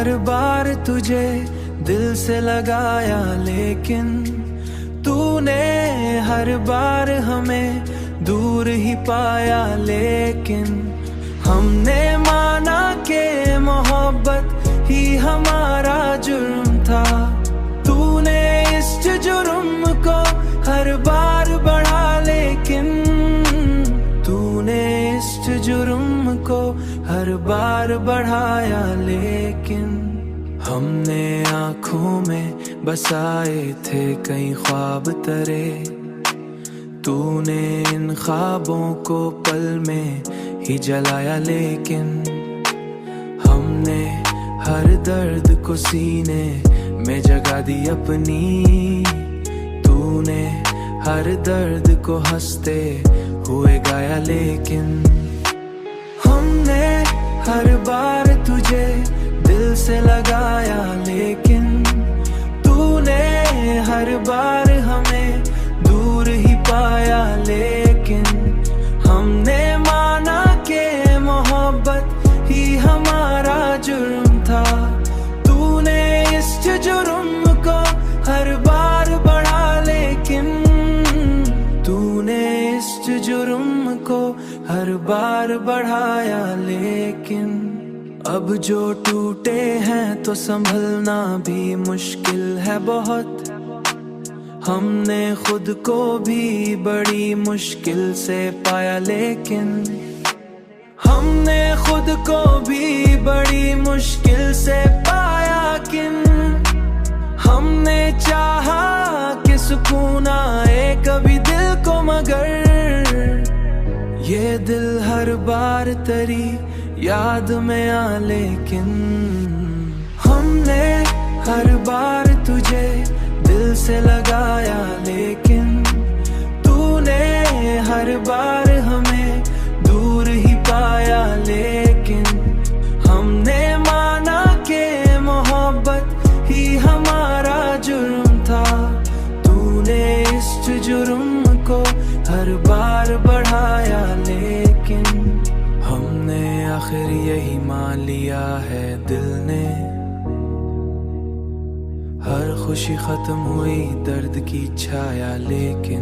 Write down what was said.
हर बार तुझे दिल से लगाया, लेकिन तूने हर बार हमें दूर ही पाया। लेकिन हमने माना कि मोहब्बत ही हमारा जुर्म था। तूने इस जुर्म को हर बार बढ़ा, लेकिन तूने इस जुर्म को हर बार बढ़ाया। लेकिन हमने आँखों में बसाए थे कई ख्वाब तेरे, तूने इन ख्वाबों को पल में ही जलाया। लेकिन हमने हर दर्द को सीने में जगा दी अपनी, तूने हर दर्द को हंसते हुए गाया। लेकिन हमने हर बार तुझे दिल से लगाया, लेकिन तूने हर बार हमें दूर ही पाया। लेकिन हमने माना कि मोहब्बत ही हमारा जुर्म था। तूने इस जुर्म को हर बार बढ़ा, लेकिन तूने इस जुर्म को हर बार बढ़ाया। लेकिन अब जो टूटे हैं तो संभलना भी मुश्किल है बहुत। हमने खुद को भी बड़ी मुश्किल से पाया। लेकिन हमने खुद को भी बड़ी मुश्किल से पाया। किन हमने चाहा कि सुकून आए कभी दिल को, मगर ये दिल हर बार तेरी याद में आ। लेकिन हमने हर बार तुझे दिल से लगाया, लेकिन तूने हर बार हमें दूर ही पाया। लेकिन हमने माना कि मोहब्बत ही हमारा जुर्म था। तूने इस जुर्म को हर बार बढ़ाया। लेकिन हमने आखिर यही मान लिया है दिल ने, हर खुशी खत्म हुई दर्द की छाया। लेकिन